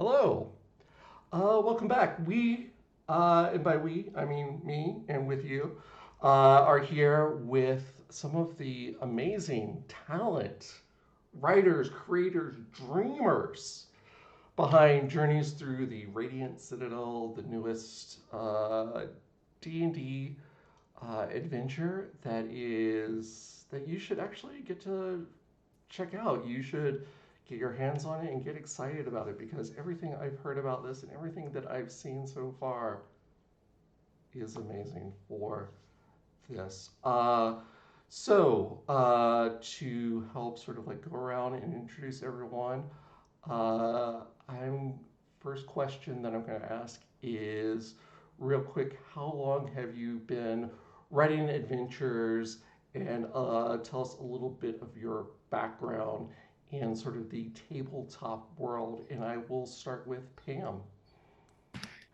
Hello. Welcome back. And by we, I mean me and with you, are here with some of the amazing talent, writers, creators, dreamers behind Journeys Through the Radiant Citadel, the newest D&D adventure that you should actually get to check out. You should get your hands on it and get excited about it because everything I've heard about this and everything that I've seen so far is amazing for this. To help sort of like go around and introduce everyone, I'm first question that I'm going to ask is real quick. How long have you been writing adventures? And tell us a little bit of your background in sort of the tabletop world. And I will start with Pam.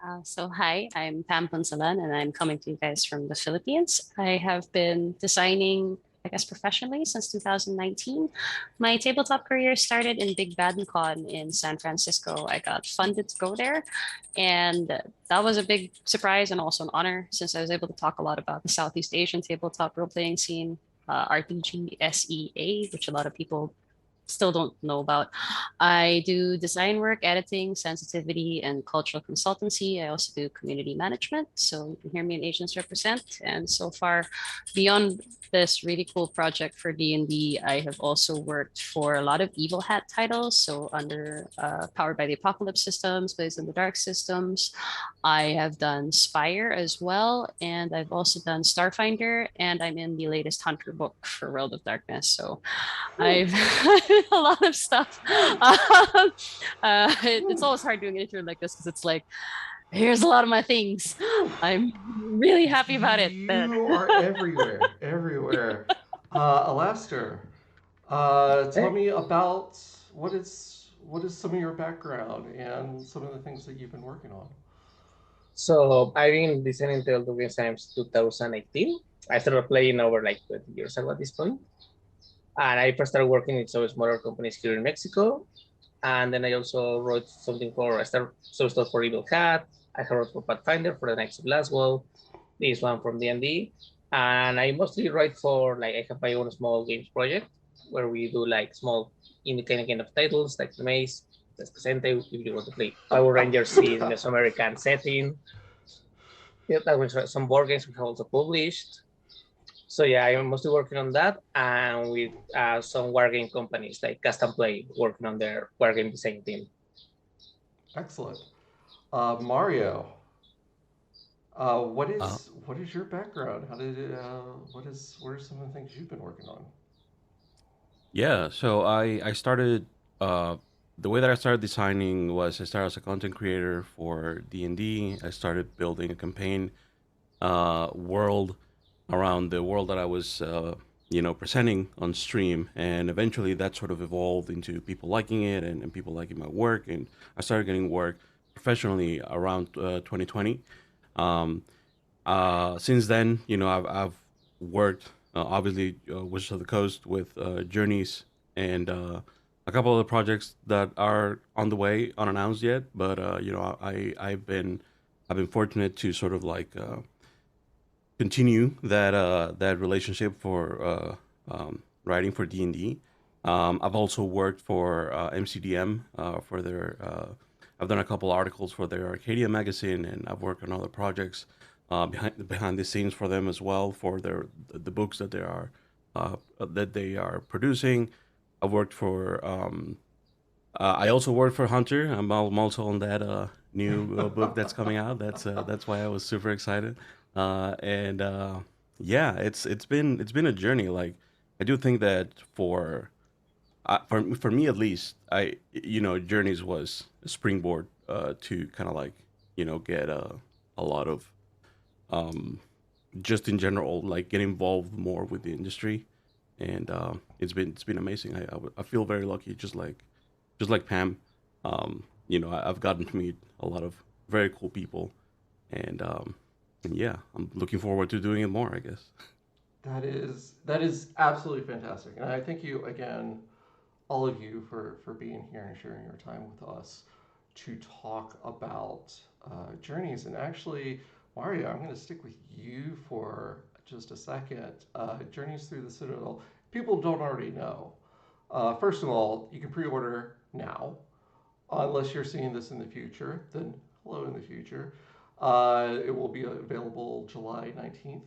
Hi, I'm Pam Poncellon, and I'm coming to you guys from the Philippines. I have been designing, I guess, professionally since 2019. My tabletop career started in Big Bad Con in San Francisco. I got funded to go there, and that was a big surprise and also an honor since I was able to talk a lot about the Southeast Asian tabletop role-playing scene, RPG, SEA, which a lot of people still don't know about. I do design work, editing, sensitivity, and cultural consultancy. I also do community management. So you can hear me in Asians Represent. And so far, beyond this really cool project for D&D, I have also worked for a lot of Evil Hat titles. So under Powered by the Apocalypse systems, Blazed in the Dark systems. I have done Spire as well. And I've also done Starfinder. And I'm in the latest Hunter book for World of Darkness. So Ooh, I've a lot of stuff. It's always hard doing an intro like this because it's like, here's a lot of my things. ooh. I'm really happy about it. But You are everywhere, everywhere. Alastair, tell Hey, me about what is some of your background and some of the things that you've been working on. so I've been designing tabletop games since 2018. I started playing over like 20 years ago at this point. And I first started working with some smaller companies here in Mexico. And then I also wrote something for, I started some stuff for Evil Cat. I wrote for Pathfinder for the Knights of Glasgow. This one from D&D. And I mostly write for, like, I have my own small games project where we do like small indie kind of titles like The Maze, Descente, if you want to play Power Rangers in the Mesoamerican setting. Yeah, that was some board games we have also published. So yeah, I'm mostly working on that and with some wargame companies like Custom Play working on their wargame design team. Excellent. Mario, Uh, what is your background? How did it, what are some of the things you've been working on? yeah, so I started the way that I started designing was I started as a content creator for D&D. I started building a campaign world around the world that I was presenting on stream, and eventually that sort of evolved into people liking it and people liking my work, and I started getting work professionally around 2020. Um, since then, I've worked obviously Wizards of the Coast with Journeys and a couple of the projects that are on the way, unannounced yet. But I've been fortunate to sort of like continue that relationship for writing for D&D. I've also worked for MCDM for their. I've done a couple articles for their Arcadia magazine, and I've worked on other projects behind the scenes for them as well for the books that they are producing. I've worked for. I also worked for Hunter. I'm also on that new book that's coming out. That's why I was super excited. And Yeah, it's been a journey. Like I do think that for me at least, Journeys was a springboard to kind of like get a lot of um, just in general like get involved more with the industry, and it's been amazing. I feel very lucky, just like Pam. I've gotten to meet a lot of very cool people, and yeah, I'm looking forward to doing it more, I guess. That is absolutely fantastic, and I thank you again, all of you, for being here and sharing your time with us. to talk about journeys. And actually, Mario, I'm going to stick with you for just a second. Journeys through the Citadel. People don't already know. First of all, you can pre-order now, unless you're seeing this in the future. Then hello in the future. It will be available July 19th,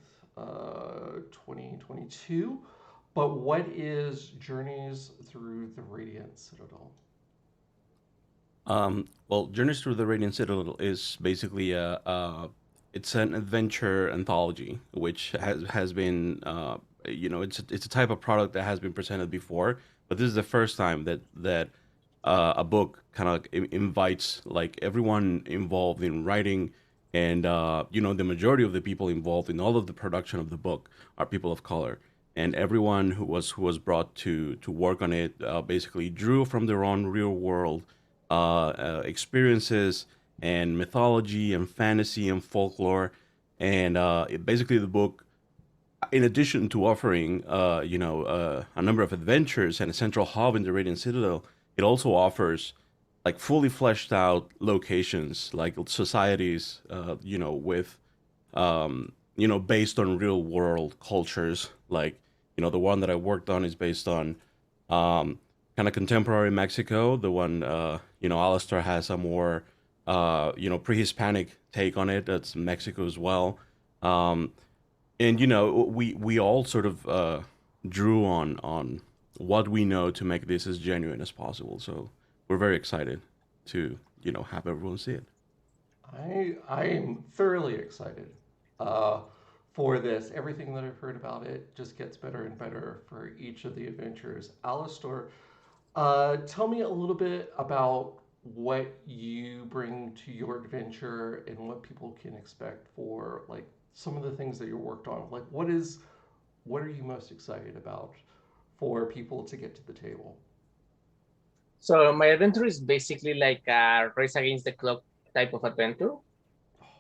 2022. But what is Journeys Through the Radiant Citadel? Well, Journeys Through the Radiant Citadel is basically it's an adventure anthology, which has been it's a type of product that has been presented before, but this is the first time that a book kind of invites like everyone involved in writing, and the majority of the people involved in all of the production of the book are people of color, and everyone who was brought to work on it basically drew from their own real world experiences and mythology and fantasy and folklore, and basically the book, in addition to offering a number of adventures and a central hub in the Radiant Citadel, it also offers like fully fleshed out locations, like societies, with based on real world cultures. Like, the one that I worked on is based on kind of contemporary Mexico. The one, Alistair has a more, pre-Hispanic take on it. That's Mexico as well. And we all sort of drew on what we know to make this as genuine as possible. So we're very excited to have everyone see it. I am thoroughly excited for this. Everything that I've heard about it just gets better and better for each of the adventures. Alistair, tell me a little bit about what you bring to your adventure and what people can expect for like some of the things that you're worked on. Like what are you most excited about for people to get to the table? So my adventure is basically like a race against the clock type of adventure.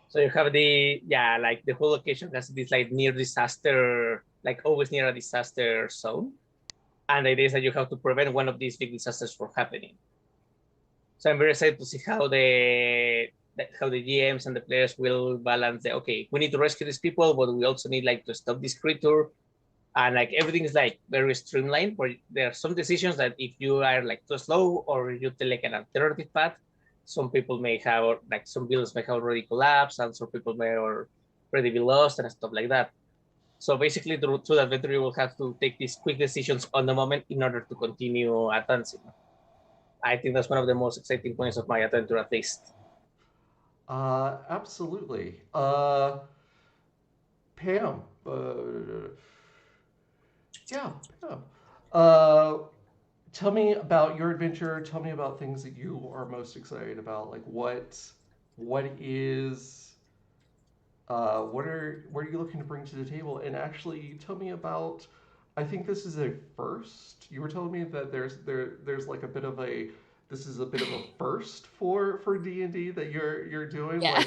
So you have like the whole location has this like near disaster, like always near a disaster zone. And the idea is that you have to prevent one of these big disasters from happening. So I'm very excited to see how the GMs and the players will balance okay, we need to rescue these people, but we also need like to stop this creature. And like everything is like very streamlined, where there are some decisions that if you are like too slow or you take like an alternative path, some people may have, like some builds may have already collapsed, and some people may already be lost and stuff like that. So basically, through the adventure, you will have to take these quick decisions on the moment in order to continue advancing. I think that's one of the most exciting points of my adventure, at least. Absolutely. Pam, yeah, Pam. Tell me about your adventure. Tell me about things that you are most excited about. Like what are you looking to bring to the table? And actually, tell me about. I think this is a first. You were telling me that there's like a bit of a. This is a bit of a first for D&D that you're doing. Yeah.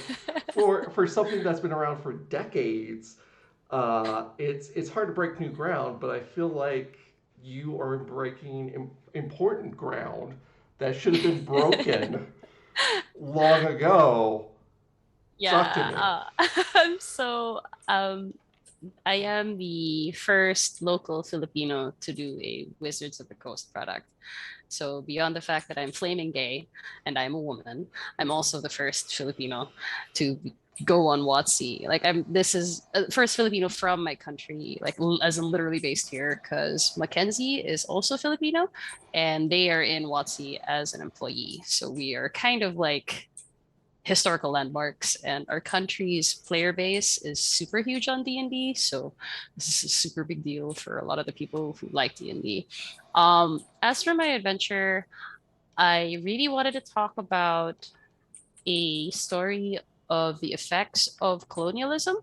Like for something that's been around for decades. It's hard to break new ground, but I feel like you are breaking important ground that should have been broken long ago. Talk to me. So I am the first local Filipino to do a Wizards of the Coast product. So beyond the fact that I'm flaming gay and I'm a woman, I'm also the first Filipino to go on WotC. Like this is first Filipino from my country, like as in literally based here, because Mackenzie is also Filipino, and they are in WotC as an employee. So we are kind of like historical landmarks, and our country's player base is super huge on D&D, so this is a super big deal for a lot of the people who like D&D. As for my adventure, I really wanted to talk about a story of the effects of colonialism.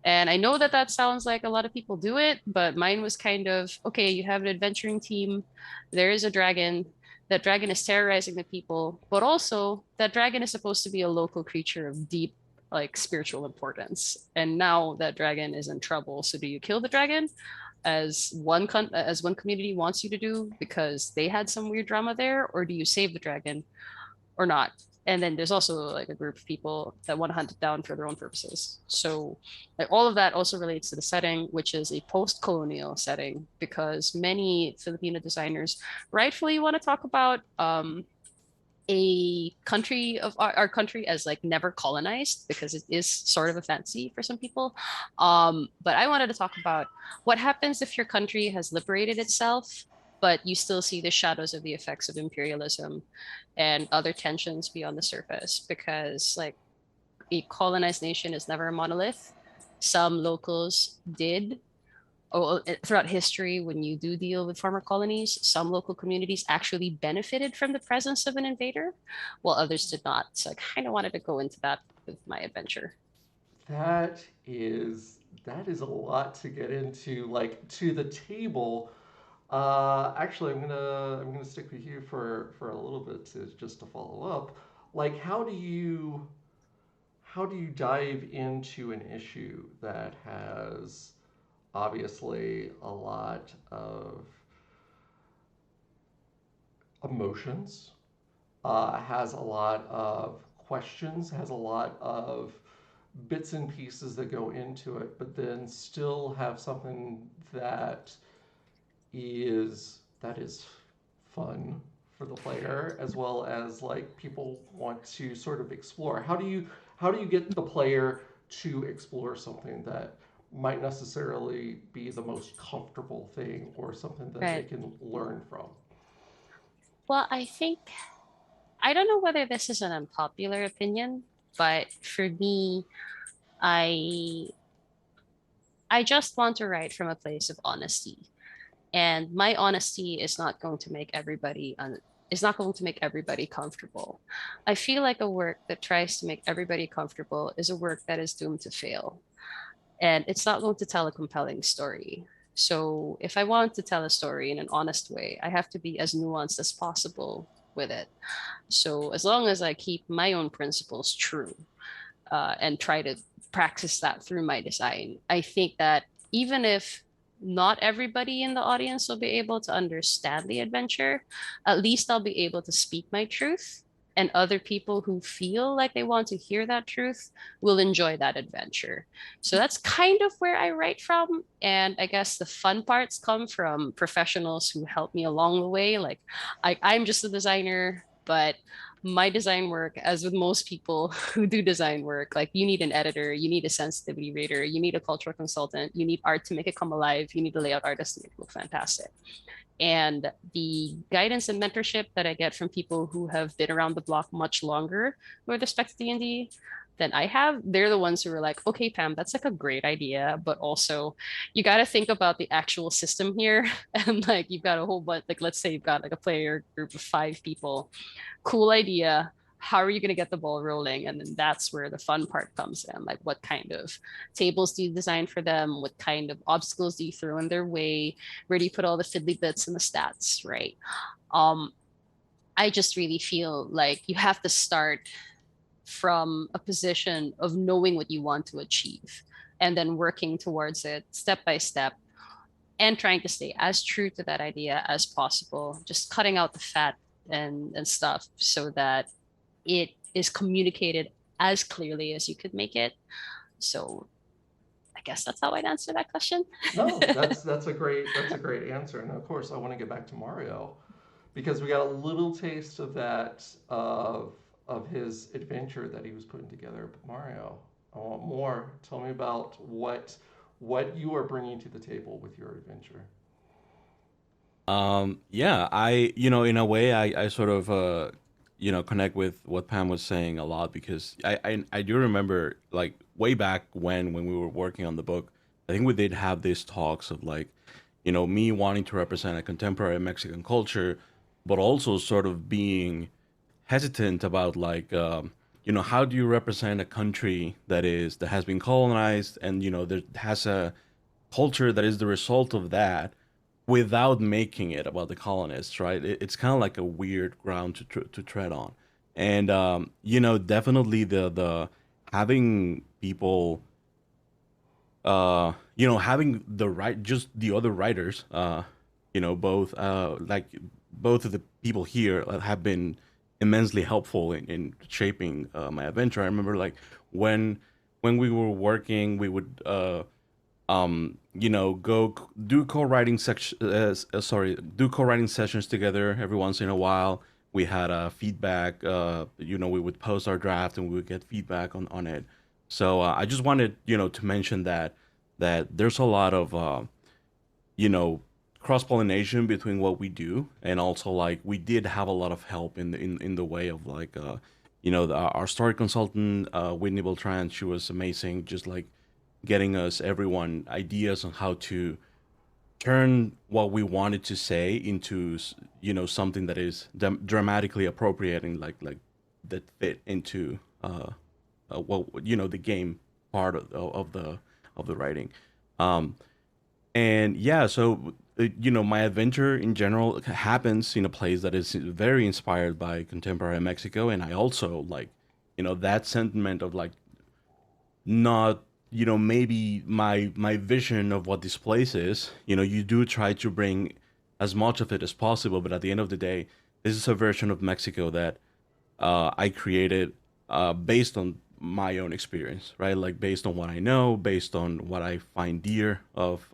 And I know that that sounds like a lot of people do it, but mine was kind of, okay, you have an adventuring team, there is a dragon, that dragon is terrorizing the people, but also that dragon is supposed to be a local creature of deep, like spiritual importance. And now that dragon is in trouble. So do you kill the dragon, as one community wants you to do because they had some weird drama there, or do you save the dragon, or not. And then there's also like a group of people that want to hunt it down for their own purposes. So like all of that also relates to the setting, which is a post-colonial setting, because many Filipino designers rightfully want to talk about a country of our country as like never colonized, because it is sort of a fancy for some people. But I wanted to talk about what happens if your country has liberated itself, but you still see the shadows of the effects of imperialism and other tensions beyond the surface, because like a colonized nation is never a monolith. Some locals did throughout history, when you do deal with former colonies, some local communities actually benefited from the presence of an invader, while others did not. So I kind of wanted to go into that with my adventure. That is a lot to get into, like to the table. Actually, I'm gonna stick with you for a little bit to just to follow up. Like, how do you dive into an issue that has obviously a lot of emotions, has a lot of questions, has a lot of bits and pieces that go into it, but then still have something that is fun for the player, as well as like people want to sort of explore. How do you get the player to explore something that might necessarily be the most comfortable thing or something that they Right. can learn from? Well, I don't know whether this is an unpopular opinion, but for me, I I just want to write from a place of honesty. And my honesty is not going to make everybody comfortable. I feel like a work that tries to make everybody comfortable is a work that is doomed to fail, and it's not going to tell a compelling story. So if I want to tell a story in an honest way, I have to be as nuanced as possible with it. So as long as I keep my own principles true, and try to practice that through my design, I think that even if not everybody in the audience will be able to understand the adventure, at least I'll be able to speak my truth. And other people who feel like they want to hear that truth will enjoy that adventure. So that's kind of where I write from. And I guess the fun parts come from professionals who help me along the way. Like I'm just a designer, but my design work, as with most people who do design work, like you need an editor, you need a sensitivity reader, you need a cultural consultant, you need art to make it come alive, you need a layout artist to make it look fantastic. And the guidance and mentorship that I get from people who have been around the block much longer with respect to D&D than I have, they're the ones who are like, okay, Pam, that's like a great idea, but also you got to think about the actual system here. And like you've got a whole bunch, like let's say you've got like a player group of 5 people, cool idea. How are you going to get the ball rolling? And then that's where the fun part comes in. Like, what kind of tables do you design for them? What kind of obstacles do you throw in their way? Where do you put all the fiddly bits and the stats, right? Um, I just really feel like you have to start from a position of knowing what you want to achieve and then working towards it step by step and trying to stay as true to that idea as possible, just cutting out the fat and stuff so that it is communicated as clearly as you could make it. So I guess that's how I'd answer that question. No, that's a great answer. And of course, I want to get back to Mario because we got a little taste of that of his adventure that he was putting together. But Mario, I want more. Tell me about what you are bringing to the table with your adventure. Yeah, in a way, I sort of, connect with what Pam was saying a lot because I do remember like way back when we were working on the book, I think we did have these talks of like, me wanting to represent a contemporary Mexican culture, but also sort of being hesitant about like, how do you represent a country that has been colonized and that has a culture that is the result of that without making it about the colonists, right? It's kind of like a weird ground to tread on, and definitely the having people, having the right, just the other writers, both like both of the people here have been immensely helpful in shaping my adventure. I remember like when we were working, we would go do co-writing do co-writing sessions together every once in a while. We had feedback. We would post our draft and we would get feedback on it. So I just wanted to mention that there's a lot of you know cross pollination between what we do, and also like we did have a lot of help in the way of like our story consultant Whitney Beltran. She was amazing, just like getting us everyone ideas on how to turn what we wanted to say into something that is dramatically appropriating, like that fit into the game part of the writing. um and yeah, so my adventure in general happens in a place that is very inspired by contemporary Mexico, and I also like that sentiment of like not maybe my vision of what this place is. You do try to bring as much of it as possible, but at the end of the day, this is a version of Mexico that I created based on my own experience, right? Like based on what I know, based on what I find dear of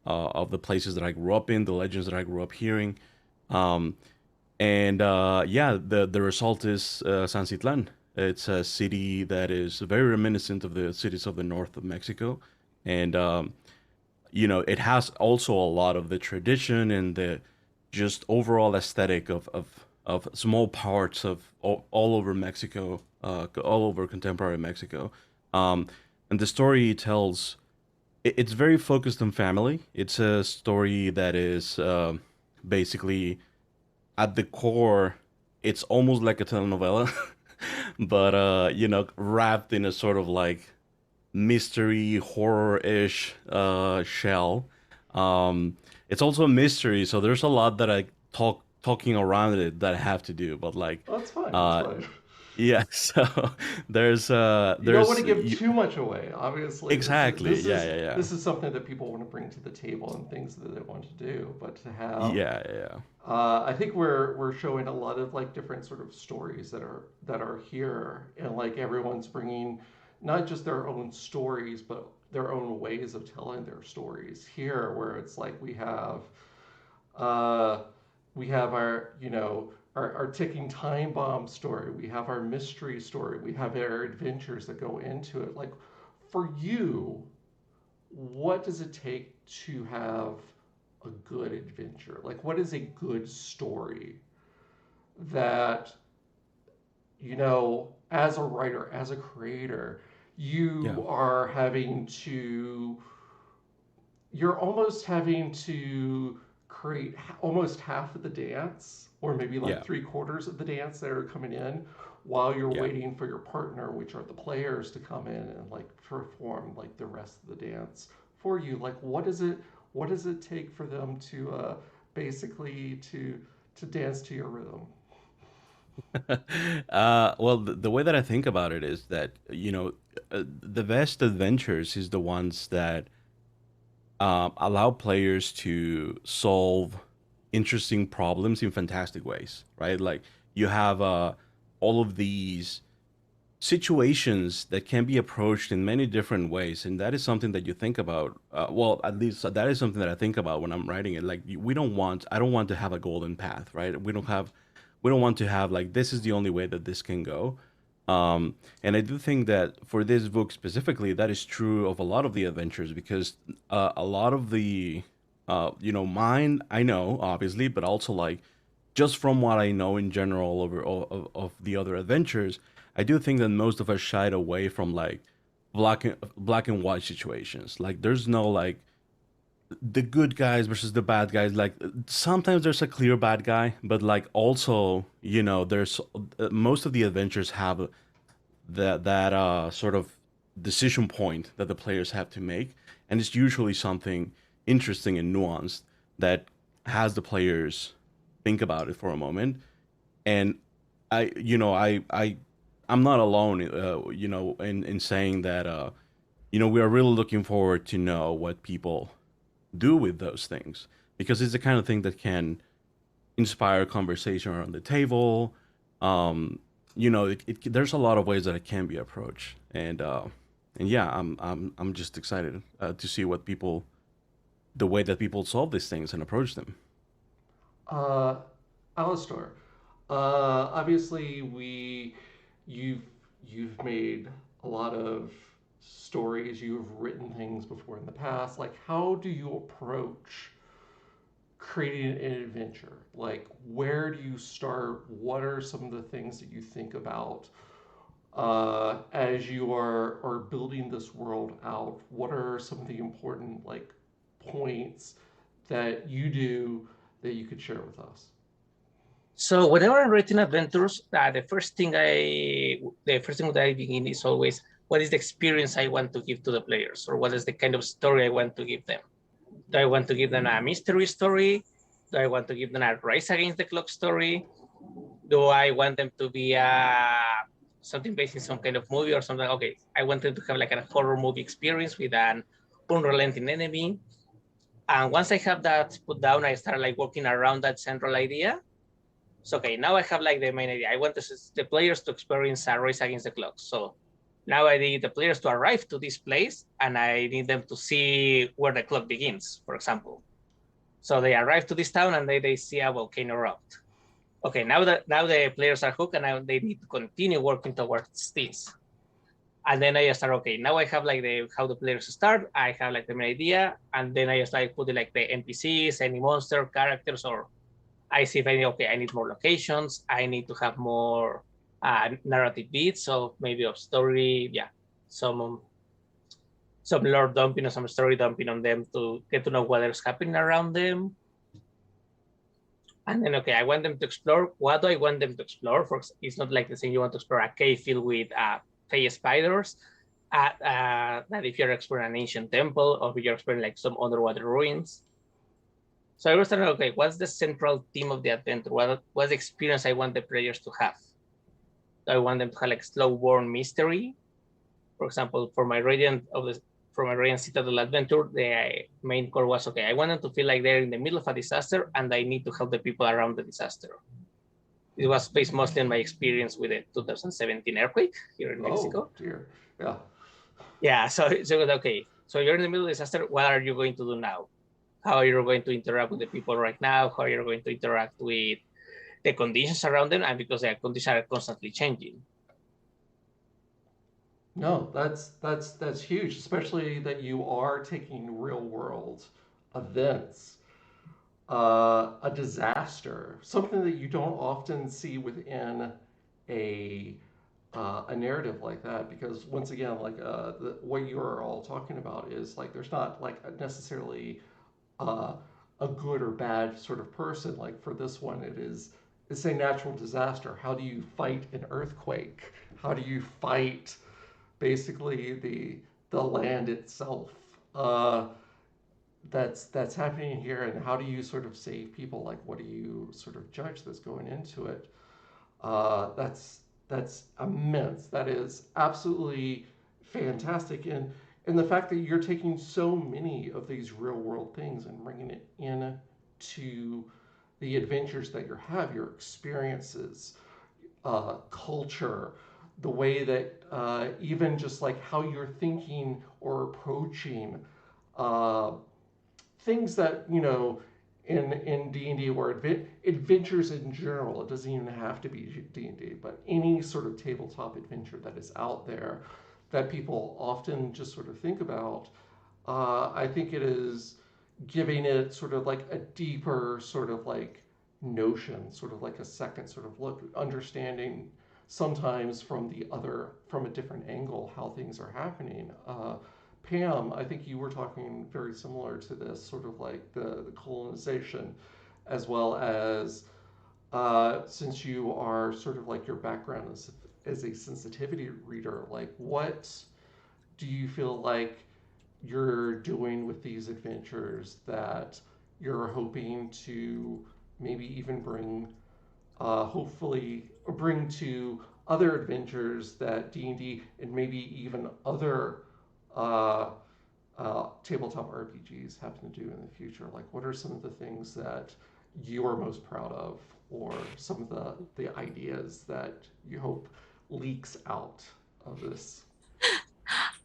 the places that I grew up in, the legends that I grew up hearing. um, and yeah, the result is San Citlan. It's a city that is very reminiscent of the cities of the north of Mexico, and it has also a lot of the tradition and the just overall aesthetic of small parts of all over Mexico, all over contemporary Mexico. Um, and the story tells, it's very focused on family. It's a story that is basically at the core, it's almost like a telenovela, but wrapped in a sort of like mystery horror-ish shell. It's also a mystery, so there's a lot that I talking around it that I have to do, but like Oh, that's fine. That's uh fine. yeah, so You don't want to give you, too much away. Obviously, this is exactly, this yeah, is yeah, yeah, this is something that people want to bring to the table and things that they want to do. But to have, yeah, yeah, I think we're showing a lot of like different sort of stories that are here, and like everyone's bringing not just their own stories, but their own ways of telling their stories here. Where it's like uh, we have our, our ticking time bomb story. We have our mystery story. We have our adventures that go into it. Like, for you, what does it take to have a good adventure? Like, what is a good story that, as a writer, as a creator, yeah, you are having to you're almost having to create almost half of the dance, or maybe like yeah, 3/4 of the dance that are coming in, while you're yeah. waiting for your partner, which are the players, to come in and like perform like the rest of the dance for you. Like, what does it take for them to basically to dance to your rhythm? Well, the way that I think about it is that the best adventures is the ones that allow players to solve interesting problems in fantastic ways, right? Like you have all of these situations that can be approached in many different ways, and that is something that you think about. Well, at least that is something that I think about when I'm writing it. Like I don't want to have a golden path, right? We don't want to have like this is the only way that this can go. And I do think that for this book specifically, that is true of a lot of the adventures, because a lot of the mine I know obviously, but also like just from what I know in general over of the other adventures, I do think that most of us shied away from like black and white situations. Like there's no like the good guys versus the bad guys. Like sometimes there's a clear bad guy, but like also there's most of the adventures have that sort of decision point that the players have to make, and it's usually something interesting and nuanced that has the players think about it for a moment. And I'm not alone, in saying that we are really looking forward to know what people do with those things, because it's the kind of thing that can inspire conversation around the table. You know, there's a lot of ways that it can be approached, and yeah, I'm just excited to see the way that people solve these things and approach them. Uh, Alistar, obviously you've you've made a lot of stories. You've written things before in the past. Like, how do you approach creating an adventure? Like, where do you start? What are some of the things that you think about as you are building this world out? What are some of the important like points that you do that you could share with us? So whenever I'm writing adventures, the first thing that I begin is always, what is the experience I want to give to the players, or what is the kind of story I want to give them? Do I want to give them a mystery story? Do I want to give them a Rise Against the Clock story? Do I want them to be something based in some kind of movie or something? Okay, I want them to have like a horror movie experience with an unrelenting enemy. And once I have that put down, I start like working around that central idea. So, okay, now I have like the main idea. I want the players to experience a Race Against the Clock. So now I need the players to arrive to this place, and I need them to see where the clock begins, for example. So they arrive to this town and they see a volcano erupt. Okay, now the players are hooked, and now they need to continue working towards this. And then I start, okay, now I have like how the players start. I have like the main idea, and then I just like put like the NPCs, any monster characters, or I see if I need more locations. I need to have more narrative beats, so maybe of story, yeah, some lore dumping or some story dumping on them to get to know what is happening around them. And then, okay, I want them to explore. What do I want them to explore? It's not like the thing you want to explore a cave filled with fey spiders. That if you're exploring an ancient temple, or if you're exploring like some underwater ruins. So I was thinking, okay, what's the central theme of the adventure? What's the experience I want the players to have? Do I want them to have like slow-burn mystery? For example, for my Radiant Citadel adventure, the main core was, okay, I want them to feel like they're in the middle of a disaster and I need to help the people around the disaster. It was based mostly on my experience with the 2017 earthquake here in Mexico. Oh dear, yeah. Yeah, so okay, so you're in the middle of disaster. What are you going to do now? How are you going to interact with the people right now? How are you going to interact with the conditions around them? And because the conditions are constantly changing. No, that's huge, especially that you are taking real world events, a disaster, something that you don't often see within a a narrative like that. Because once again, like what you're all talking about is like there's not like necessarily uh, a good or bad sort of person. Like for this one, it's a natural disaster. How do you fight an earthquake? How do you fight basically the land itself that's happening here, and how do you sort of save people? Like, what do you sort of judge that's going into it? That's immense. That is absolutely fantastic, and the fact that you're taking so many of these real world things and bringing it in to the adventures that you have, your experiences, culture, the way that even just like how you're thinking or approaching uh, things that in D&D or adventures in general. It doesn't even have to be D&D, but any sort of tabletop adventure that is out there that people often just sort of think about. I think it is giving it sort of like a deeper sort of like notion, sort of like a second sort of look, understanding sometimes from a different angle how things are happening. Pam, I think you were talking very similar to this, sort of like the colonization, as well as since you are sort of like your background as a sensitivity reader, like what do you feel like you're doing with these adventures that you're hoping to maybe even bring, hopefully, or bring to other adventures that D&D and maybe even other uh, tabletop RPGs happen to do in the future? Like, what are some of the things that you are most proud of, or some of the ideas that you hope leaks out of this?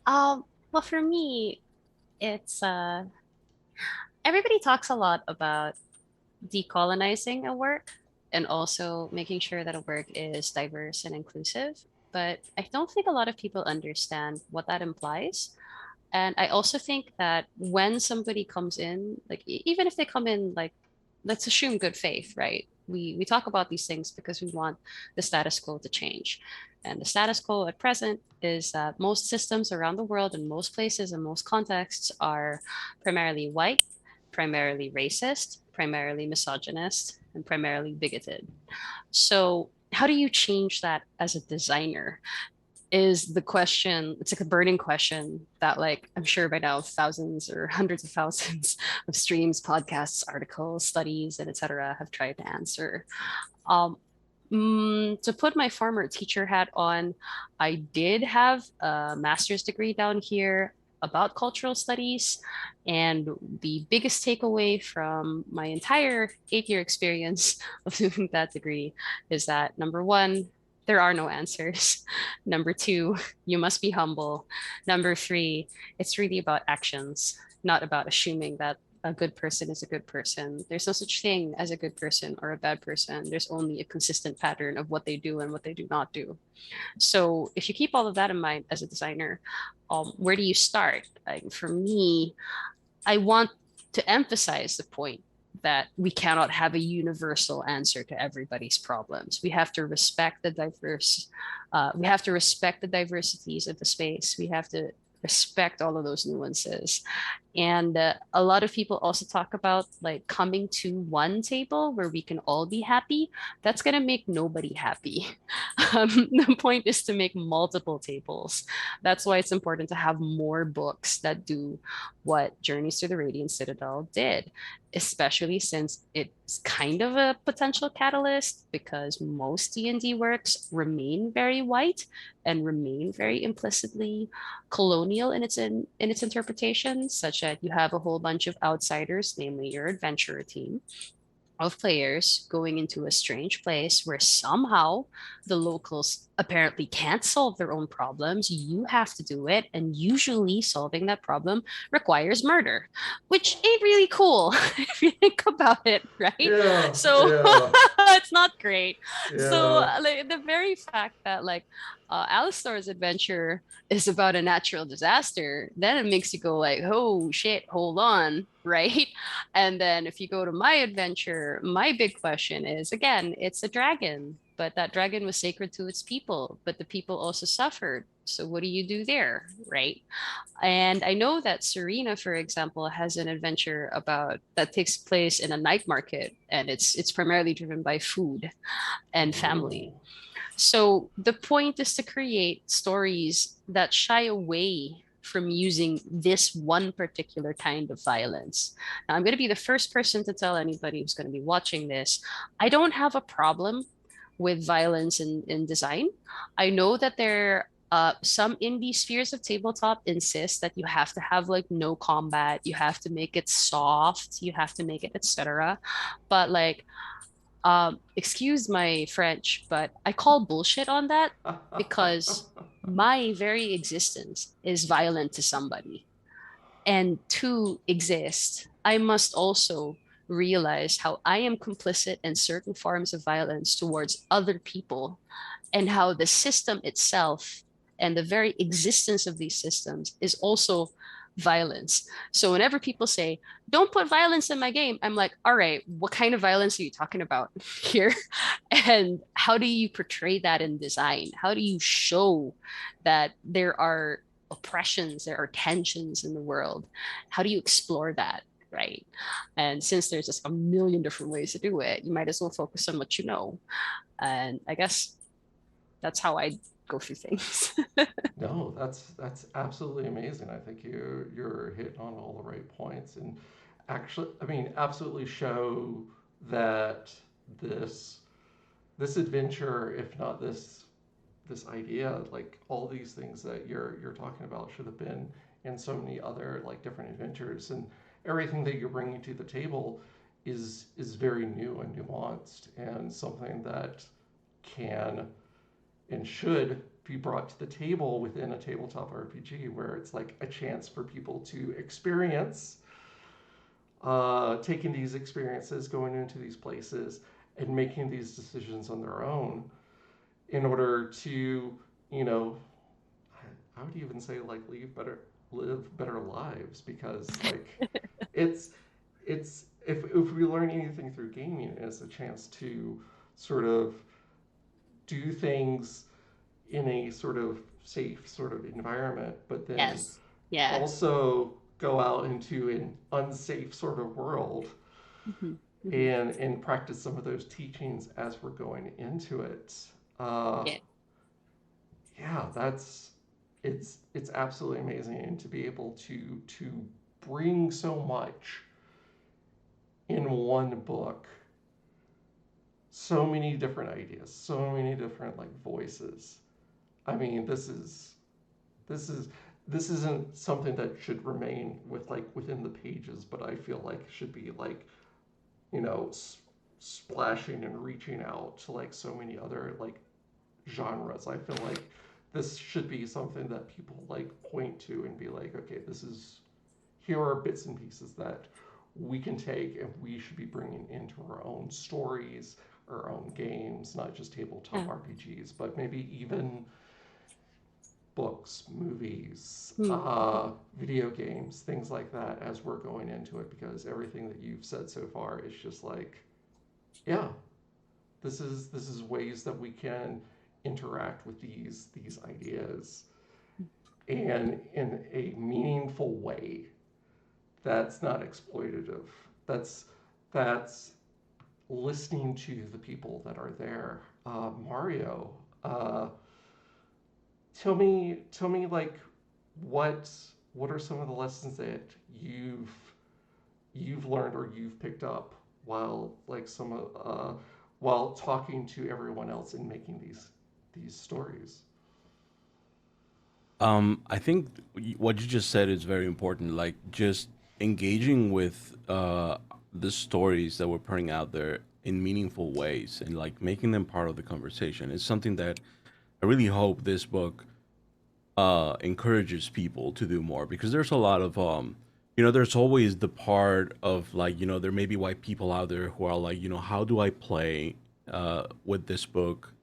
Well, for me, it's everybody talks a lot about decolonizing a work and also making sure that a work is diverse and inclusive. But I don't think a lot of people understand what that implies. And I also think that when somebody comes in, like even if they come in like, let's assume good faith, right? We talk about these things because we want the status quo to change. And the status quo at present is that most systems around the world in most places and most contexts are primarily white, primarily racist, primarily misogynist, and primarily bigoted. So how do you change that as a designer? Is the question. It's like a burning question that, like, I'm sure by now thousands or hundreds of thousands of streams, podcasts, articles, studies, and etc. have tried to answer. um, to put my former teacher hat on, I did have a master's degree down here about cultural studies. And the biggest takeaway from my entire 8 year experience of doing that degree is that number one, there are no answers. Number two, you must be humble. Number three, it's really about actions, not about assuming that a good person is a good person. There's no such thing as a good person or a bad person. There's only a consistent pattern of what they do and what they do not do. So if you keep all of that in mind as a designer, where do you start? For me, I want to emphasize the point that we cannot have a universal answer to everybody's problems. We have to respect the diverse. We have to respect the diversities of the space. We have to respect all of those nuances. And a lot of people also talk about like coming to one table where we can all be happy. That's going to make nobody happy. The point is to make multiple tables. That's why it's important to have more books that do what Journeys to the Radiant Citadel did, especially since it's kind of a potential catalyst because most D&D works remain very white and remain very implicitly colonial in its interpretation, such that you have a whole bunch of outsiders, namely your adventurer team, of players going into a strange place where somehow the locals apparently can't solve their own problems. You have to do it. And usually solving that problem requires murder, which ain't really cool if you think about it, right? Yeah, So yeah, it's not great. So yeah. like, the very fact that like Alistar's adventure is about a natural disaster, then it makes you go like, oh shit, hold on, right? And then if you go to my adventure, my big question is again, it's a dragon, but that dragon was sacred to its people, but the people also suffered. So what do you do there, right? And I know that Serena, for example, has an adventure about that takes place in a night market, and it's primarily driven by food and family. Ooh. So the point is to create stories that shy away from using this one particular kind of violence. Now, I'm going to be the first person to tell anybody who's going to be watching this, I don't have a problem with violence in design. I know that some indie spheres of tabletop insist that you have to have like no combat, you have to make it soft, you have to make it etc. But like excuse my French, but I call bullshit on that because my very existence is violent to somebody. And to exist, I must also realize how I am complicit in certain forms of violence towards other people and how the system itself and the very existence of these systems is also violence. So whenever people say, don't put violence in my game, I'm like, all right, what kind of violence are you talking about here? And how do you portray that in design? How do you show that there are oppressions, there are tensions in the world? How do you explore that? Right. And since there's just a million different ways to do it, you might as well focus on what you know. And I guess that's how I go through things. No, that's absolutely amazing. I think you're hitting on all the right points, and actually, I mean, absolutely show that this this adventure, if not this idea, like all these things that you're talking about, should have been in so many other like different adventures, and everything that you're bringing to the table is very new and nuanced, and something that can and should be brought to the table within a tabletop RPG, where it's like a chance for people to experience taking these experiences, going into these places, and making these decisions on their own in order to, you know, I would even say like live better lives, because like it's if we learn anything through gaming, it's a chance to sort of do things in a sort of safe sort of environment, but then Yes. Yeah. also go out into an unsafe sort of world Hmm. Hmm. and practice some of those teachings as we're going into it. Uh, Yeah. yeah, it's absolutely amazing to be able to bring so much in one book, so many different ideas, so many different like voices. I mean, this is this isn't something that should remain with like within the pages, but I feel like it should be like, you know, splashing and reaching out to like so many other like genres. I feel like this should be something that people like point to and be like, okay, this is, here are bits and pieces that we can take and we should be bringing into our own stories, our own games, not just tabletop Yeah. RPGs, but maybe even books, movies, Mm. video games, things like that as we're going into it, because everything that you've said so far is just like, yeah, this is ways that we can interact with these ideas and in a meaningful way that's not exploitative. That's that's listening to the people that are there. Mario, uh, tell me like what what are some of the lessons that you've learned or you've picked up while like while talking to everyone else and making these stories. I think what you just said is very important. Like just engaging with the stories that we're putting out there in meaningful ways and like making them part of the conversation is something that I really hope this book encourages people to do more, because there's a lot of there's always the part of like, there may be white people out there who are like, how do I play with this book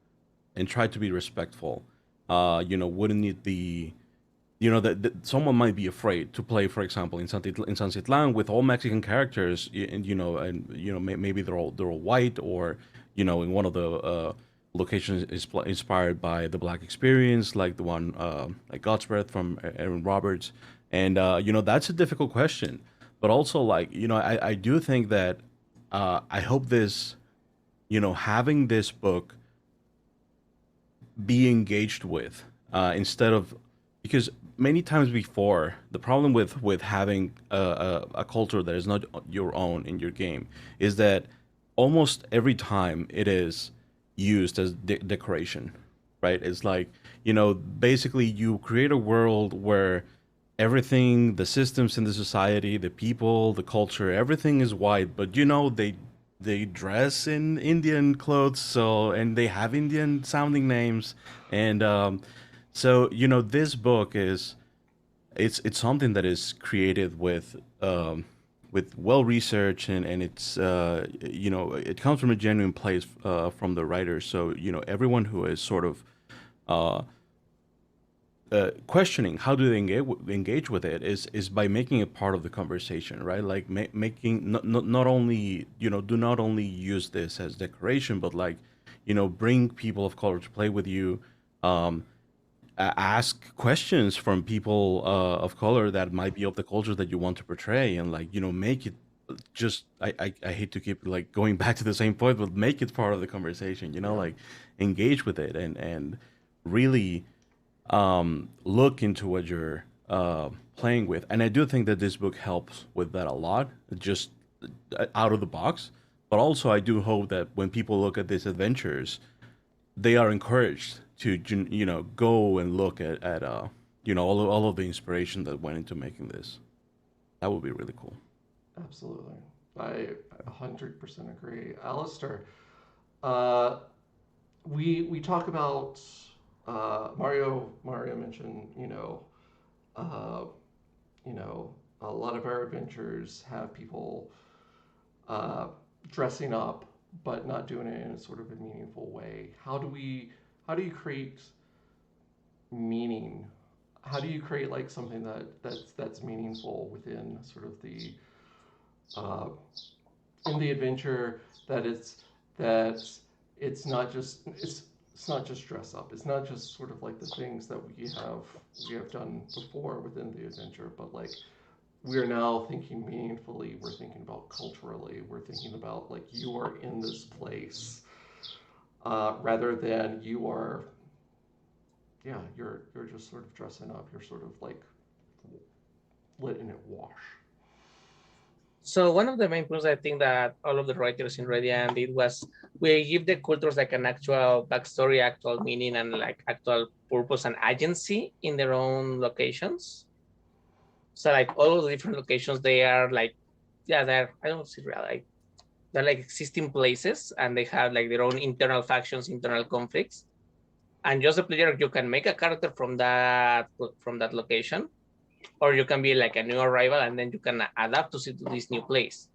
and try to be respectful. Wouldn't it be, that someone might be afraid to play, for example, in San with all Mexican characters, and maybe they're all white, or in one of the locations is inspired by the Black experience, like the one like God's Breath from Aaron Roberts, and that's a difficult question, but also like I do think that I hope this, having this book be engaged with, instead of, because many times before, the problem with having a culture that is not your own in your game is that almost every time it is used as decoration, right? It's like, basically you create a world where everything, the systems in the society, the people, the culture, everything is white, but they dress in Indian clothes, so, and they have Indian sounding names, and so this book is, it's something that is created with well research, and it's it comes from a genuine place from the writers. So everyone who is sort of uh, questioning how do they engage with it is by making it part of the conversation, right? Like making not only do not only use this as decoration, but like bring people of color to play with you. Um, Ask questions from people of color that might be of the culture that you want to portray, and like make it just, I hate to keep like going back to the same point, but make it part of the conversation, Yeah, like engage with it, and really look into what you're playing with. And I do think that this book helps with that a lot, just out of the box. But also, I do hope that when people look at these adventures, they are encouraged to go and look at all of the inspiration that went into making this. That would be really cool. absolutely. I 100% agree. Alistair, uh, we talk about Mario mentioned, uh, you know, a lot of our adventures have people uh, dressing up, but not doing it in a sort of a meaningful way. How do you create meaning? How do you create like something that's meaningful within sort of the uh, in the adventure that it's not just it's not just dress up. It's not just sort of like the things that we have done before within the adventure, but like we're now thinking meaningfully. We're thinking about culturally. We're thinking about like you are in this place rather than you are. Yeah, you're just sort of dressing up. You're sort of like letting it wash. So one of the main points I think that all of the writers in Radiant did was we give the cultures like an actual backstory, actual meaning, and like actual purpose and agency in their own locations. So like all of the different locations, they are like, yeah, they're I don't see real like they're like existing places, and they have like their own internal factions, internal conflicts. And just a player, you can make a character from that location, or you can be like a new arrival, and then you can adapt to this new place.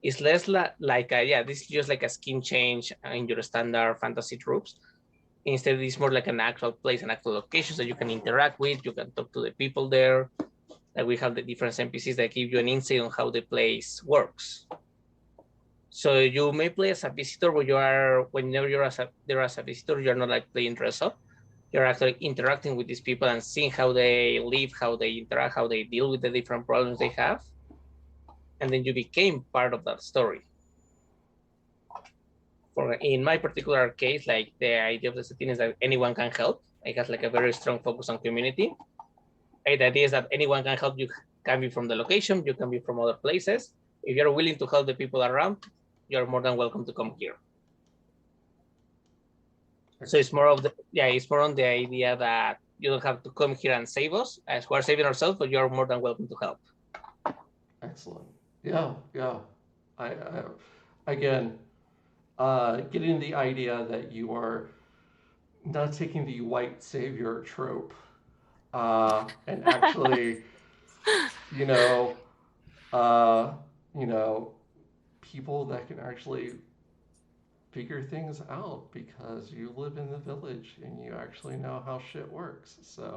It's less like yeah, this is just like a skin change in your standard fantasy troops. Instead, it's more like an actual place, an actual location that you can interact with. You can talk to the people there. Like we have the different NPCs that give you an insight on how the place works. So you may play as a visitor, but whenever you're there as a visitor, you're not like playing dress up. You're actually interacting with these people and seeing how they live, how they interact, how they deal with the different problems they have. And then you became part of that story. In my particular case, like the idea of the setting is that anyone can help. It has like a very strong focus on community. And the idea is that anyone can help. You can be from the location, you can be from other places. If you're willing to help the people around, you're more than welcome to come here. So it's more of it's more on the idea that you don't have to come here and save us as we're saving ourselves, but you're more than welcome to help. Excellent. Yeah, yeah. I again, getting the idea that you are not taking the white savior trope, and actually, you know, uh, you know, people that can actually figure things out because you live in the village and you actually know how shit works. So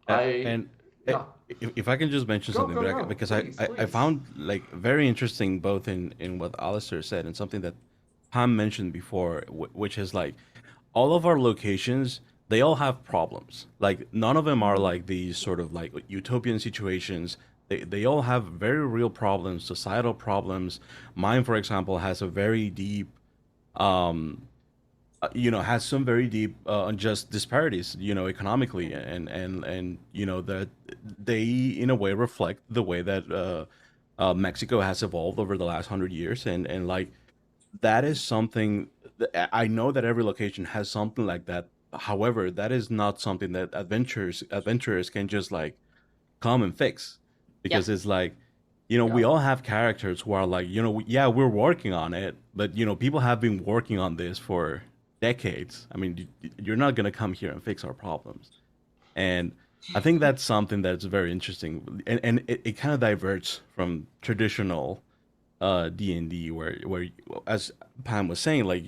I And yeah. if I can just mention Go, something, go, but go. because Please, I please. found like very interesting both in what Alistair said and something that Pam mentioned before, which is like all of our locations, they all have problems. Like none of them are like these sort of like utopian situations. They all have very real problems, societal problems. Mine, for example, has a very deep um has some very deep unjust disparities, economically, and that they in a way reflect the way that Mexico has evolved over the last 100 years, and like that is something I know that every location has something like that. However, that is not something that adventurers can just like come and fix, Yep. because it's like we Yeah. all have characters who are like, yeah, we're working on it, but people have been working on this for decades. I mean, you're not going to come here and fix our problems. And I think that's something that's very interesting, and it kind of diverts from traditional D&D, where as Pam was saying, like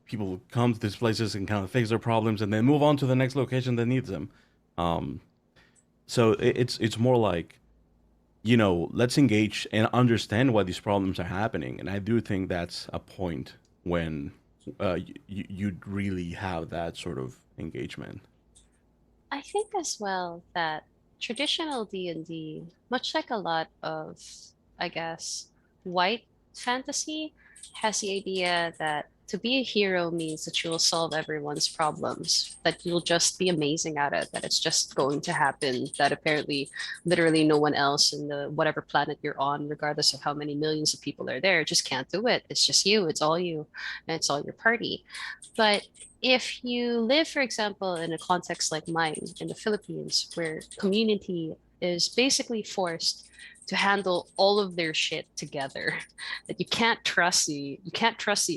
people come to these places and kind of fix their problems and then move on to the next location that needs them. um so it's more like, let's engage and understand why these problems are happening. And I do think that's a point when you'd really have that sort of engagement. I think as well that traditional D&D, much like a lot of, I guess, white fantasy, has the idea that to be a hero means that you will solve everyone's problems, that you'll just be amazing at it, that it's just going to happen, that apparently literally no one else in the whatever planet you're on, regardless of how many millions of people are there, just can't do it. It's just you, it's all you, and it's all your party. But if you live, for example, in a context like mine in the Philippines, where community is basically forced to handle all of their shit together. That you can't trust the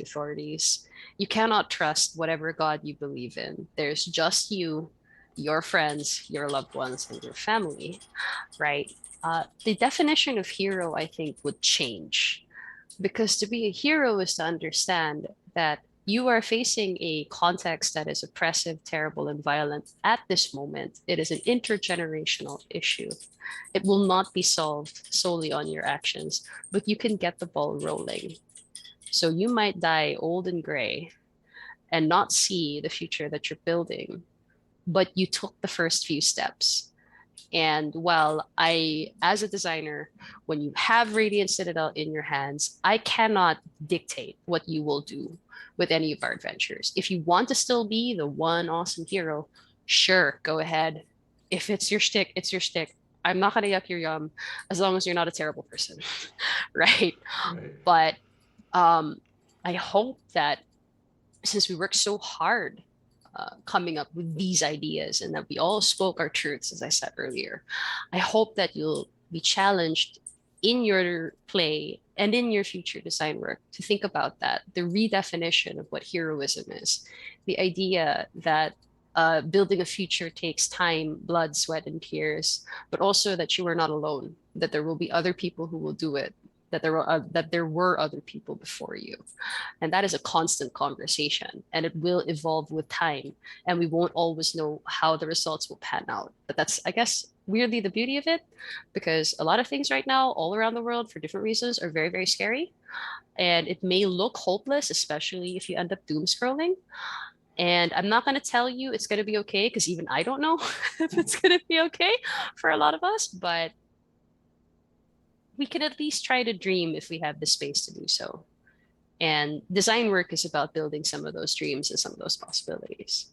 authorities. You cannot trust whatever God you believe in. There's just you, your friends, your loved ones, and your family, right? The definition of hero, I think, would change because to be a hero is to understand that you are facing a context that is oppressive, terrible, and violent at this moment. It is an intergenerational issue. It will not be solved solely on your actions, but you can get the ball rolling. So you might die old and gray and not see the future that you're building, but you took the first few steps. And while as a designer, when you have Radiant Citadel in your hands, I cannot dictate what you will do with any of our adventures. If you want to still be the one awesome hero, sure, go ahead. If it's your shtick, it's your shtick. I'm not gonna yuck your yum as long as you're not a terrible person, right? Right. But I hope that since we work so hard coming up with these ideas and that we all spoke our truths, as I said earlier, I hope that you'll be challenged in your play and in your future design work to think about that, the redefinition of what heroism is, the idea that building a future takes time, blood, sweat, and tears, but also that you are not alone, that there will be other people who will do it, that there were other people before you, and that is a constant conversation and it will evolve with time. And we won't always know how the results will pan out. But that's, I guess, weirdly the beauty of it, because a lot of things right now, all around the world, for different reasons, are very, very scary. And it may look hopeless, especially if you end up doom scrolling. And I'm not going to tell you it's going to be okay, because even I don't know if it's going to be okay for a lot of us. But we can at least try to dream if we have the space to do so. And design work is about building some of those dreams and some of those possibilities.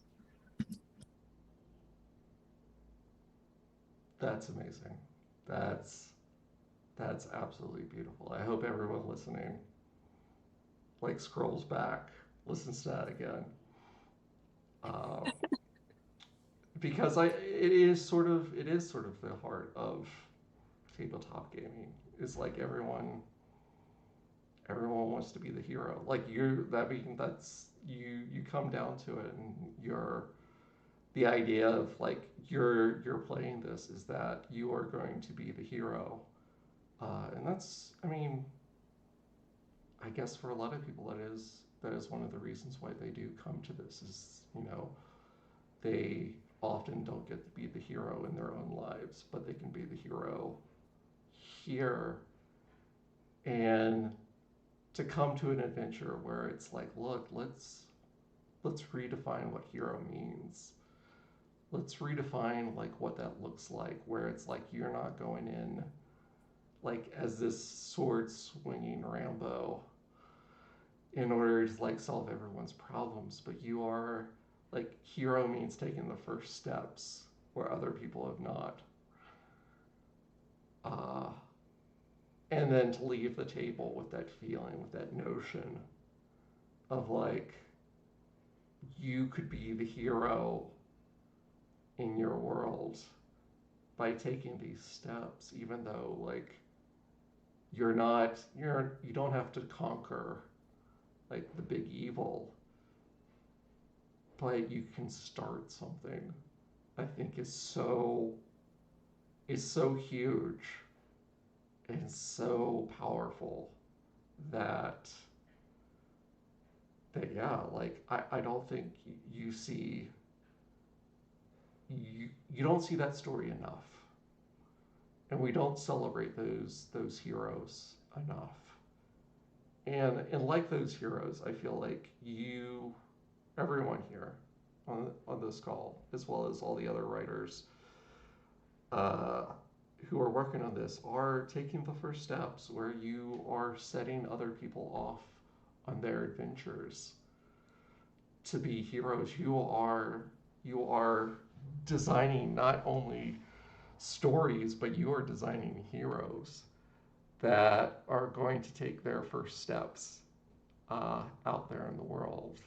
That's amazing. That's that's absolutely beautiful. I hope everyone listening like scrolls back, listens to that again, uh, because it is sort of the heart of tabletop gaming. It's like everyone wants to be the hero. Like that's you come down to it, and you're the idea of like you're playing this is that you are going to be the hero, and that's I mean I guess for a lot of people that is one of the reasons why they do come to this is they often don't get to be the hero in their own lives, but they can be the hero here, and to come to an adventure where it's like, look, let's redefine what hero means. Let's redefine like what that looks like, where it's like you're not going in like as this sword swinging Rambo in order to like solve everyone's problems, but you are like hero means taking the first steps where other people have not. Uh, and then to leave the table with that feeling, with that notion of like you could be the hero in your world by taking these steps, even though like you don't have to conquer like the big evil, but you can start something. I think is so huge and so powerful that yeah, like I don't think you see you don't see that story enough, and we don't celebrate those heroes enough. And like those heroes, I feel like everyone here on this call, as well as all the other writers uh, who are working on this, are taking the first steps where you are setting other people off on their adventures to be heroes. You are designing not only stories, but you are designing heroes that are going to take their first steps out there in the world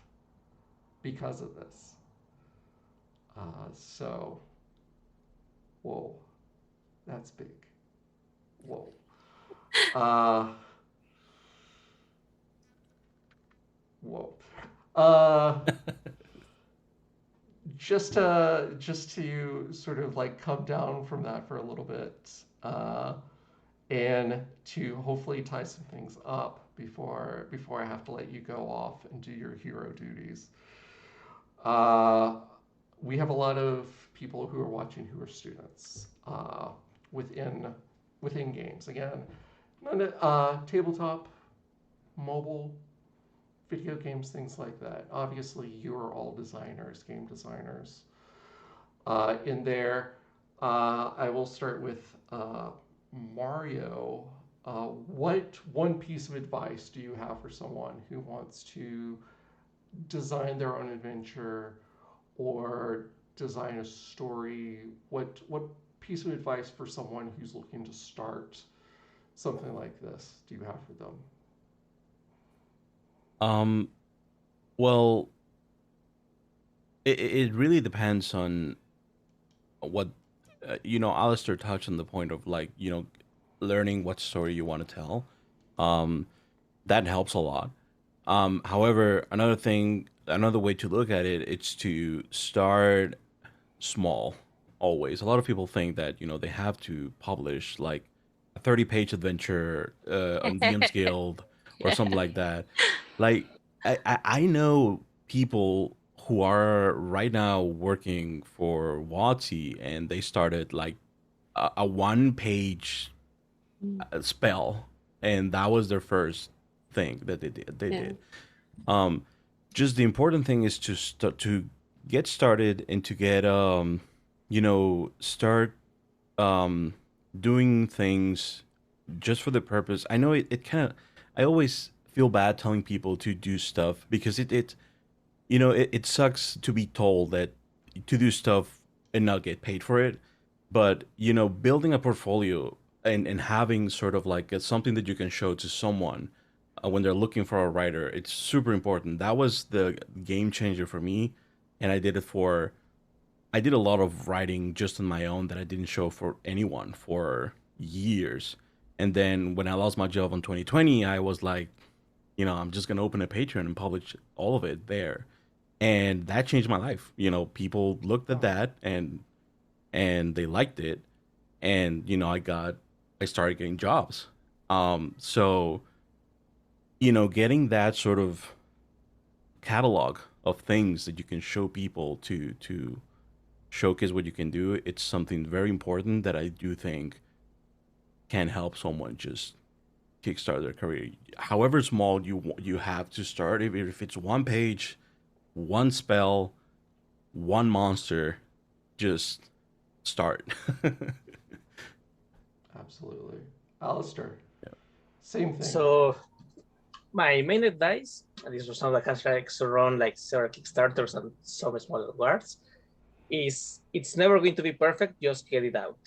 because of this. So, whoa. That's big. Whoa. Uh, whoa. Uh, just to sort of like come down from that for a little bit, and to hopefully tie some things up before I have to let you go off and do your hero duties. Uh, we have a lot of people who are watching who are students within within games. Again, tabletop, mobile, video games, things like that. Obviously, you are all designers, game designers. In there, I will start with Mario. What one piece of advice do you have for someone who wants to design their own adventure or design a story? What piece of advice for someone who's looking to start something like this do you have for them? Um, well, it really depends on what Alistair touched on the point of like learning what story you want to tell. Um, that helps a lot. However, another way to look at it, it's to start small. Always, a lot of people think that they have to publish like a 30-page adventure on DM's Guild or something like that. Like I know people who are right now working for WotC and they started like a one-page spell, and that was their first thing that they Yeah. did. Um, just the important thing is to get started and to get start um doing things just for the purpose. I know it kind of, I always feel bad telling people to do stuff because it sucks to be told that to do stuff and not get paid for it. But building a portfolio and having sort of like something that you can show to someone when they're looking for a writer, it's super important. That was the game changer for me, and I did a lot of writing just on my own that I didn't show for anyone for years. And then when I lost my job in 2020, I was like, I'm just gonna open a Patreon and publish all of it there, and that changed my life. People looked at Oh, that and they liked it, and I started getting jobs. So getting that sort of catalog of things that you can show people to showcase what you can do, it's something very important that I do think can help someone just kickstart their career. However small you have to start, if it's one page, one spell, one monster, just start. absolutely. Alistair, Yeah. same thing. So my main advice, and this was something that has like run like several Kickstarters and some smaller awards, is it's never going to be perfect. Just get it out.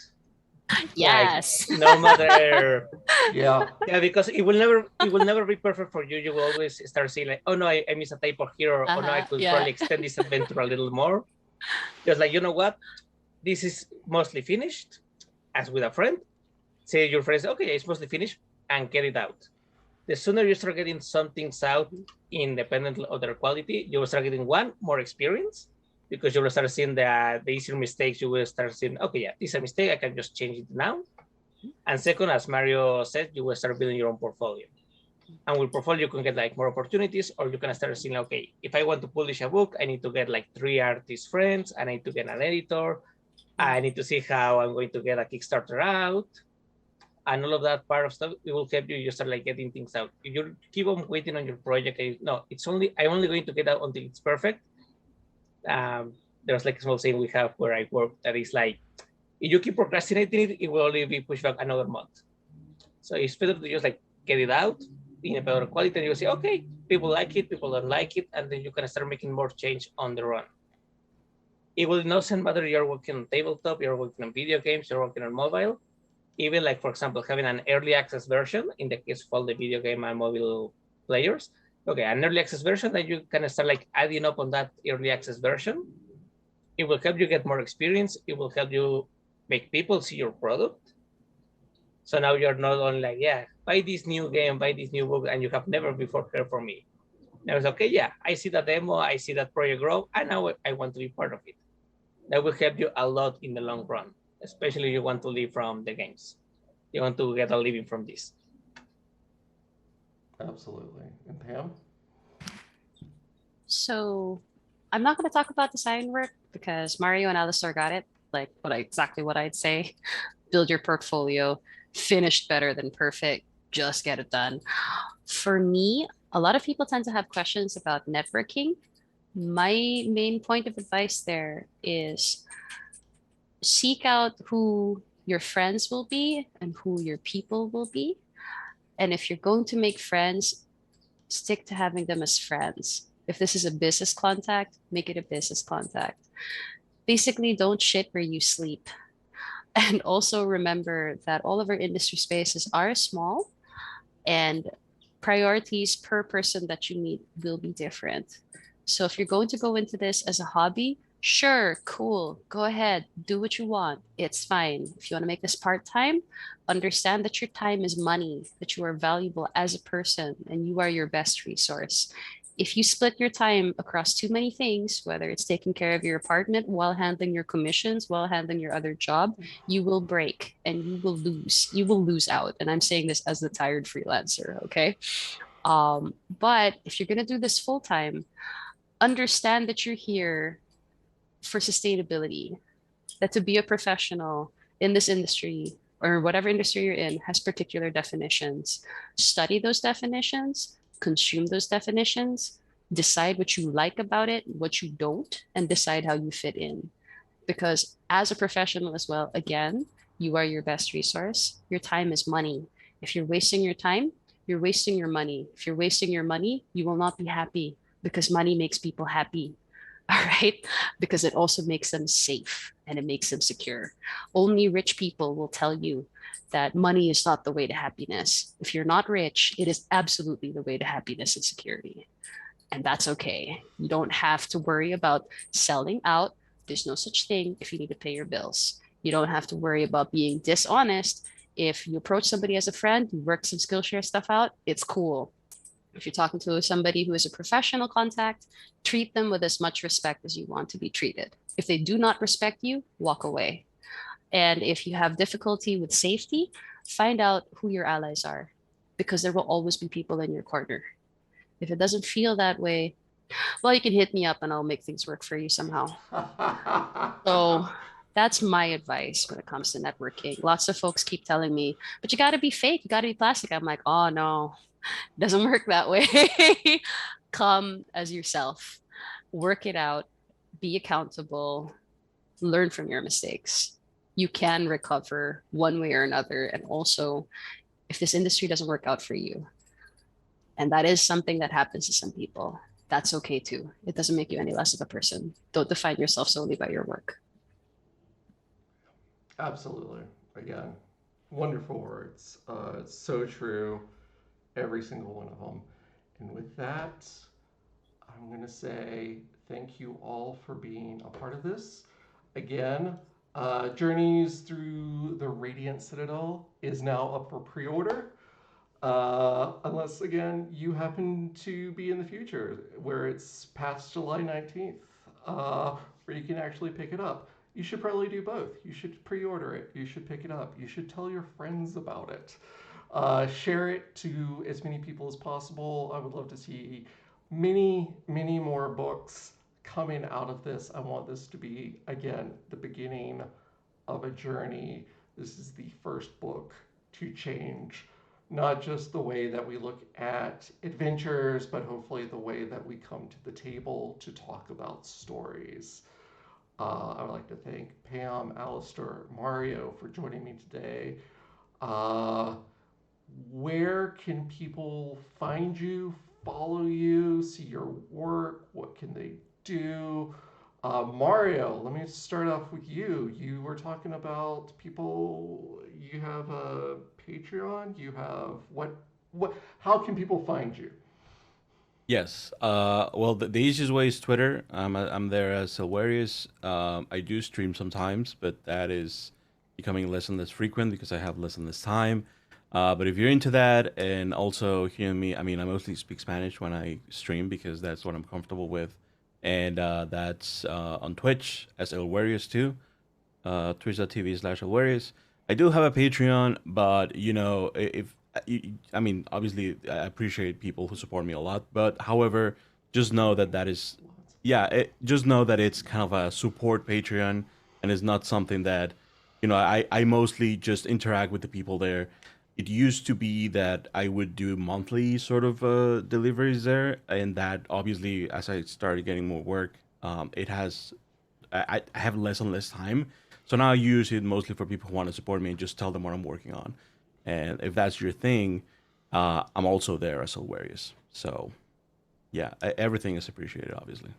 Yes. Like no matter, Yeah, yeah, because it will never be perfect for you. You will always start saying like, oh no, I missed a typo here, or oh no, I could Yeah. probably extend this adventure a little more. Just like, you know what, this is mostly finished. As with a friend, say your friends, okay, it's mostly finished, and get it out. The sooner you start getting some things out independently of their quality, you will start getting more experience, because you will start seeing the easier mistakes. You will start seeing, okay, yeah, this is a mistake, I can just change it now. And second, as Mario said, you will start building your own portfolio. And with portfolio, you can get like more opportunities, or you can start seeing, okay, if I want to publish a book, I need to get like 3 artist friends, I need to get an editor, I need to see how I'm going to get a Kickstarter out, and all of that part of stuff. It will help you start like getting things out. If you keep on waiting on your project, no, I'm only going to get out until it's perfect. There's like a small saying we have where I work that is like, if you keep procrastinating it, it will only be pushed back another month. So it's better to just like get it out in a better quality, and you say, okay, people like it, people don't like it, and then you can start making more change on the run. It will not matter you're working on tabletop, you're working on video games, you're working on mobile. Even like, for example, having an early access version in the case of all the video game and mobile players. Okay, an early access version that you can start like adding up on that early access version. It will help you get more experience. It will help you make people see your product. So now you're not only like, yeah, buy this new game, buy this new book, and you have never before heard from me. Now it's okay, yeah, I see the demo, I see that project grow, and now I want to be part of it. That will help you a lot in the long run, especially if you want to live from the games. You want to get a living from this. Absolutely. And Pam? So I'm not going to talk about design work because Mario and Alistair got it. Like exactly what I'd say. Build your portfolio, finished better than perfect, just get it done. For me, a lot of people tend to have questions about networking. My main point of advice there is seek out who your friends will be and who your people will be. And if you're going to make friends, stick to having them as friends. If this is a business contact, make it a business contact. Basically, don't shit where you sleep. And also remember that all of our industry spaces are small and priorities per person that you meet will be different. So if you're going to go into this as a hobby, sure, cool, go ahead, do what you want. It's fine. If you want to make this part-time, understand that your time is money, that you are valuable as a person, and you are your best resource. If you split your time across too many things, whether it's taking care of your apartment while handling your commissions, while handling your other job, you will break and you will lose. You will lose out. And I'm saying this as the tired freelancer, okay? But if you're going to do this full time, understand that you're here for sustainability, that to be a professional in this industry or whatever industry you're in has particular definitions. Study those definitions, consume those definitions, decide what you like about it, what you don't, and decide how you fit in. Because as a professional as well, again, you are your best resource. Your time is money. If you're wasting your time, you're wasting your money. If you're wasting your money, you will not be happy because money makes people happy. All right. Because it also makes them safe and it makes them secure. Only rich people will tell you that money is not the way to happiness. If you're not rich, it is absolutely the way to happiness and security. And that's okay. You don't have to worry about selling out. There's no such thing if you need to pay your bills. You don't have to worry about being dishonest. If you approach somebody as a friend, you work some Skillshare stuff out, it's cool. If you're talking to somebody who is a professional contact, treat them with as much respect as you want to be treated. If they do not respect you, walk away. And if you have difficulty with safety, find out who your allies are because there will always be people in your corner. If it doesn't feel that way, well, you can hit me up and I'll make things work for you somehow. So that's my advice when it comes to networking. Lots of folks keep telling me, but you got to be fake, you got to be plastic. I'm like, oh no, it doesn't work that way. Come as yourself, work it out, be accountable, learn from your mistakes. You can recover one way or another. And also, if this industry doesn't work out for you, and that is something that happens to some people, that's okay too. It doesn't make you any less of a person. Don't define yourself solely by your work. Absolutely. Again, wonderful words. It's so true. Every single one of them. And with that, I'm going to say thank you all for being a part of this. Again, Journeys Through the Radiant Citadel is now up for pre order. Unless, again, you happen to be in the future where it's past July 19th, where you can actually pick it up. You should probably do both. You should pre order it, you should pick it up, you should tell your friends about it. Share it to as many people as possible. I would love to see many, many more books coming out of this. I want this to be, again, the beginning of a journey. This is the first book to change not just the way that we look at adventures, but hopefully the way that we come to the table to talk about stories. I would like to thank Pam, Alistair, Mario for joining me today. Uh, where can people find you, follow you, see your work? What can they do? Mario, let me start off with you. You were talking about people. You have a Patreon. You have what? How can people find you? Yes. Well, the easiest way is Twitter. I'm there as Hilarious. I do stream sometimes, but that is becoming less and less frequent because I have less and less time. But if you're into that and also hearing me, I mean, I mostly speak Spanish when I stream because that's what I'm comfortable with. And that's on Twitch as El Warriors too, twitch.tv/Elwarriors. I do have a Patreon, but if I mean, obviously, I appreciate people who support me a lot. But however, just know that is, yeah, just know that it's kind of a support Patreon, and it's not something that, I mostly just interact with the people there. It used to be that I would do monthly sort of deliveries there, and that obviously, as I started getting more work, it has I have less and less time. So now I use it mostly for people who want to support me and just tell them what I'm working on. And if that's your thing, I'm also there as Hilarious. So yeah, everything is appreciated, obviously.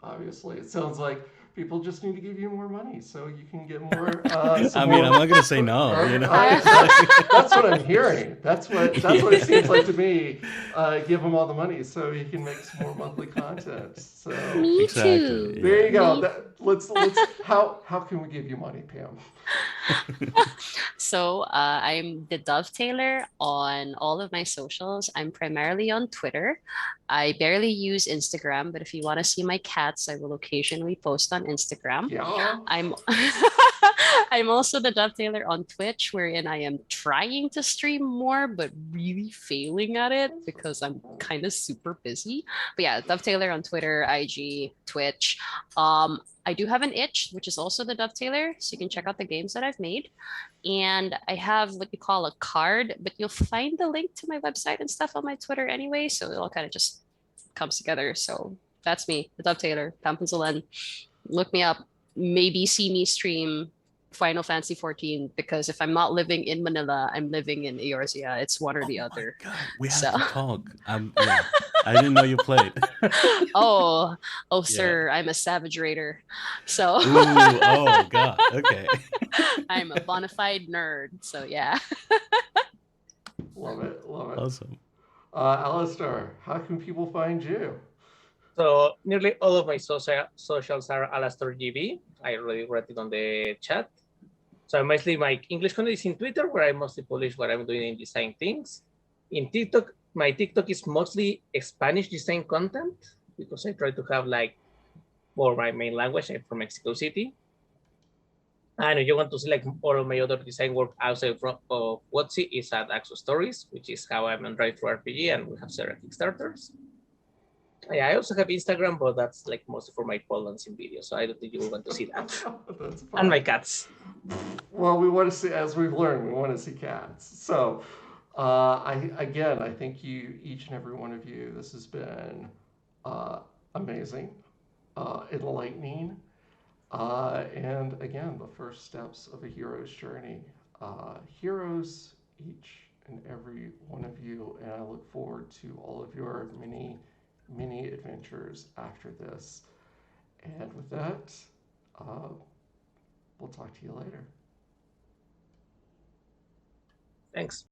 Obviously, it sounds like people just need to give you more money so you can get more. I mean, I'm not gonna say no. That's what I'm hearing. That's what Yeah. it seems like to me. Give them all the money so you can make some more monthly content. So Me Exactly. too. there you go. Me Let's how can we give you money, Pam? So I'm the dovetailer on all of my socials. I'm primarily on Twitter. I barely use Instagram, but if you want to see my cats, I will occasionally post on Instagram. Yeah. I'm I'm also the dovetailer on Twitch, wherein I am trying to stream more, but really failing at it because I'm kind of super busy. But yeah, dovetailer on Twitter, IG, Twitch. I do have an itch, which is also the dovetailer, so you can check out the games that I've made. And I have what you call a card, but you'll find the link to my website and stuff on my Twitter anyway, so it all kind of just comes together. So that's me, the dovetailer, Pam Poncellon. Look me up. Maybe see me stream Final Fantasy 14 because if I'm not living in Manila, I'm living in Eorzea. It's one or the Oh my other. god, we have So to talk. Yeah, I didn't know you played. oh, oh, Yeah. sir, I'm a savage raider. So Ooh. Oh god. Okay. I'm a bona fide nerd. So yeah. Love it. Love it. Awesome. Alistair, how can people find you? So nearly all of my socials are Alastor GB. I already read it on the chat. So mostly my English content is in Twitter, where I mostly publish what I'm doing in design things. In TikTok, my TikTok is mostly Spanish design content because I try to have like more my main language. I'm from Mexico City. And if you want to see like all of my other design work outside of WotC is at Axo Stories, which is how I'm on Drive Through RPG, and we have several Kickstarters. Yeah, I also have Instagram, but that's like mostly for my Polands in videos, so I don't think you will want to see that. That's fine. And my cats. Well, we want to see, as we've learned, we want to see cats. So, I thank you, each and every one of you. This has been amazing, enlightening, and again, the first steps of a hero's journey. Heroes, each and every one of you, and I look forward to all of your many adventures after this. And with that, we'll talk to you later. Thanks.